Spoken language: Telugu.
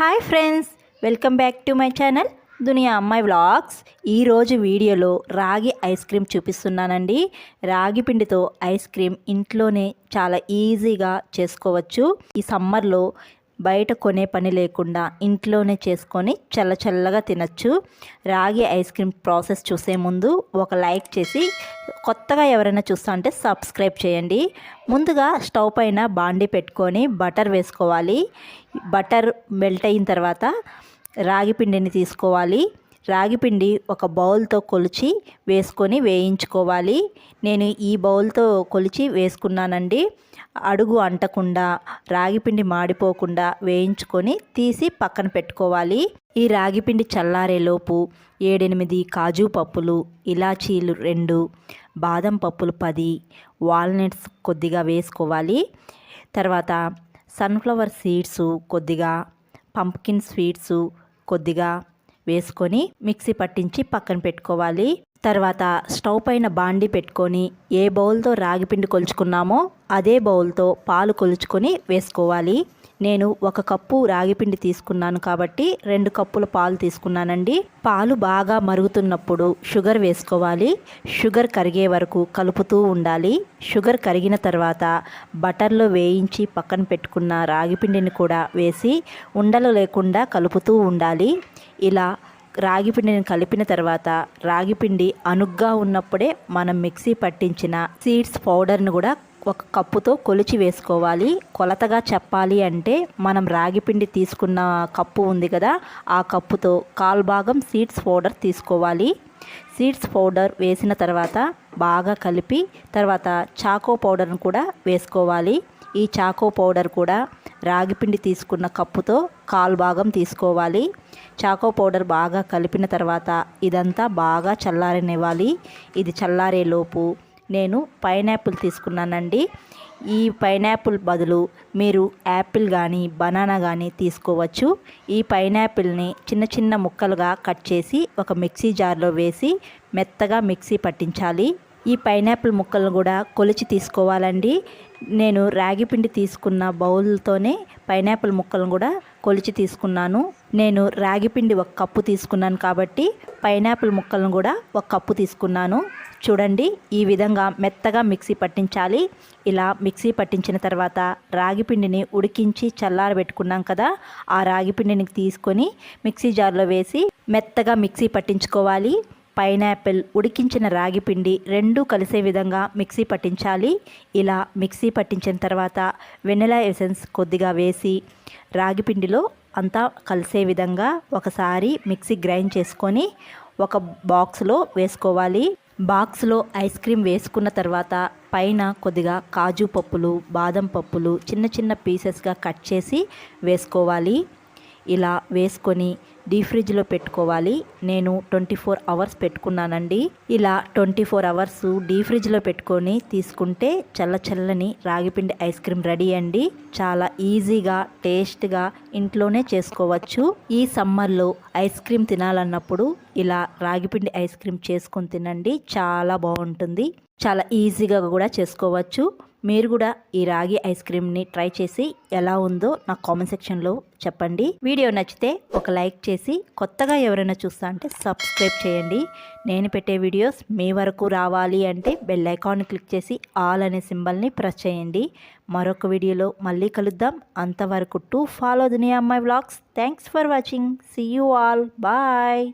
Hi friends, welcome back to my channel Duniya Ammayi vlogs. ఈరోజు వీడియోలో రాగి ఐస్ క్రీమ్ చూపిస్తున్నానండి. రాగి పిండితో ఐస్ క్రీమ్ ఇంట్లోనే చాలా ఈజీగా చేసుకోవచ్చు. ఈ సమ్మర్లో బయట కొనే పని లేకుండా ఇంట్లోనే చేసుకొని చల్లగా తినచ్చు. రాగి ఐస్ క్రీమ్ ప్రాసెస్ చూసే ముందు ఒక లైక్ చేసి కొత్తగా ఎవరైనా చూస్తా అంటే సబ్స్క్రైబ్ చేయండి. ముందుగా స్టవ్ పైన బాండి పెట్టుకొని బటర్ వేసుకోవాలి. బటర్ మెల్ట్ అయిన తర్వాత రాగి పిండిని తీసుకోవాలి. రాగి పిండి ఒక బౌల్తో కొలిచి వేసుకొని వేయించుకోవాలి. నేను ఈ బౌల్తో కొలిచి వేసుకున్నానండి. అడుగు అంటకుండా రాగిపిండి మాడిపోకుండా వేయించుకొని తీసి పక్కన పెట్టుకోవాలి. ఈ రాగిపిండి చల్లారేలోపు 7-8 కాజు పప్పులు, ఇలాచీలు 2, బాదం పప్పులు 10, వాల్నట్స్ కొద్దిగా వేసుకోవాలి. తర్వాత సన్ఫ్లవర్ సీడ్స్ కొద్దిగా, పంప్కిన్ స్వీట్స్ కొద్దిగా వేసుకొని మిక్సీ పట్టించి పక్కన పెట్టుకోవాలి. తర్వాత స్టవ్ పైన బాండి పెట్టుకొని ఏ బౌల్తో రాగిపిండి కొలుచుకున్నామో అదే బౌల్తో పాలు కొలుచుకొని వేసుకోవాలి. నేను 1 కప్పు రాగిపిండి తీసుకున్నాను కాబట్టి 2 కప్పుల పాలు తీసుకున్నానండి. పాలు బాగా మరుగుతున్నప్పుడు షుగర్ వేసుకోవాలి. షుగర్ కరిగే వరకు కలుపుతూ ఉండాలి. షుగర్ కరిగిన తర్వాత బటర్లో వేయించి పక్కన పెట్టుకున్న రాగిపిండిని కూడా వేసి ఉండలు లేకుండా కలుపుతూ ఉండాలి. ఇలా రాగిపిండిని కలిపిన తర్వాత రాగిపిండి అనుగ్గా ఉన్నప్పుడే మనం మిక్సీ పట్టించిన సీడ్స్ పౌడర్ను కూడా 1 కప్పుతో కొలిచి వేసుకోవాలి. కొలతగా చెప్పాలి అంటే మనం రాగిపిండి తీసుకున్న కప్పు ఉంది కదా, ఆ కప్పుతో 1/4 భాగం సీడ్స్ పౌడర్ తీసుకోవాలి. సీడ్స్ పౌడర్ వేసిన తర్వాత బాగా కలిపి తర్వాత చాకో పౌడర్ను కూడా వేసుకోవాలి. ఈ చాకో పౌడర్ కూడా రాగిపిండి తీసుకున్న కప్పుతో 1/4 భాగం తీసుకోవాలి. చాకో పౌడర్ బాగా కలిపిన తర్వాత ఇదంతా బాగా చల్లారనివ్వాలి. ఇది చల్లారేలోపు నేను పైనాపిల్ తీసుకున్నానండి. ఈ పైనాపిల్ బదులు మీరు యాపిల్ కానీ బనానా కానీ తీసుకోవచ్చు. ఈ పైనాపిల్ని చిన్న ముక్కలుగా కట్ చేసి ఒక మిక్సీ జార్లో వేసి మెత్తగా మిక్సీ పట్టించాలి. ఈ పైనాపిల్ ముక్కలను కూడా కొలిచి తీసుకోవాలండి. నేను రాగిపిండి తీసుకున్న బౌల్తోనే పైనాపిల్ ముక్కలను కూడా కొలిచి తీసుకున్నాను. నేను రాగిపిండి 1 కప్పు తీసుకున్నాను కాబట్టి పైనాపిల్ ముక్కలను కూడా 1 కప్పు తీసుకున్నాను. చూడండి, ఈ విధంగా మెత్తగా మిక్సీ పట్టించాలి. ఇలా మిక్సీ పట్టించిన తర్వాత రాగిపిండిని ఉడికించి చల్లారబెట్టుకున్నాం కదా, ఆ రాగిపిండిని తీసుకొని మిక్సీ జార్లో వేసి మెత్తగా మిక్సీ పట్టించుకోవాలి. పైనాపిల్, ఉడికించిన రాగిపిండి 2 కలిసే విధంగా మిక్సీ పట్టించాలి. ఇలా మిక్సీ పట్టించిన తర్వాత వెనిలా ఎసెన్స్ కొద్దిగా వేసి రాగిపిండిలో అంతా కలిసే విధంగా ఒకసారి మిక్సీ గ్రైండ్ చేసుకొని ఒక బాక్స్లో వేసుకోవాలి. బాక్స్లో ఐస్ క్రీమ్ వేసుకున్న తర్వాత పైన కొద్దిగా కాజు పప్పులు, బాదం పప్పులు చిన్న పీసెస్గా కట్ చేసి వేసుకోవాలి. ఇలా వేసుకొని డీప్ ఫ్రిడ్జ్లో పెట్టుకోవాలి. నేను 24 అవర్స్ పెట్టుకున్నానండి. ఇలా 24 అవర్స్ డీప్ ఫ్రిడ్జ్లో పెట్టుకొని తీసుకుంటే చల్లని రాగిపిండి ఐస్ క్రీమ్ రెడీ అండి. చాలా ఈజీగా టేస్ట్గా ఇంట్లోనే చేసుకోవచ్చు. ఈ సమ్మర్లో ఐస్ క్రీమ్ తినాలన్నప్పుడు ఇలా రాగిపిండి ఐస్ క్రీమ్ చేసుకొని తినండి, చాలా బాగుంటుంది. చాలా ఈజీగా కూడా చేసుకోవచ్చు. మీరు కూడా ఈ రాగి ఐస్ క్రీమ్ని ట్రై చేసి ఎలా ఉందో నాకు కామెంట్ సెక్షన్లో చెప్పండి. వీడియో నచ్చితే ఒక లైక్ చేసి కొత్తగా ఎవరైనా చూస్తా అంటే సబ్స్క్రైబ్ చేయండి. నేను పెట్టే వీడియోస్ మీ వరకు రావాలి అంటే బెల్ ఐకాన్ క్లిక్ చేసి ఆల్ అనే సింబల్ని ప్రెస్ చేయండి. మరొక వీడియోలో మళ్ళీ కలుద్దాం. అంతవరకు to follow Duniya Ammayi vlogs. Thanks for watching. See you all. Bye.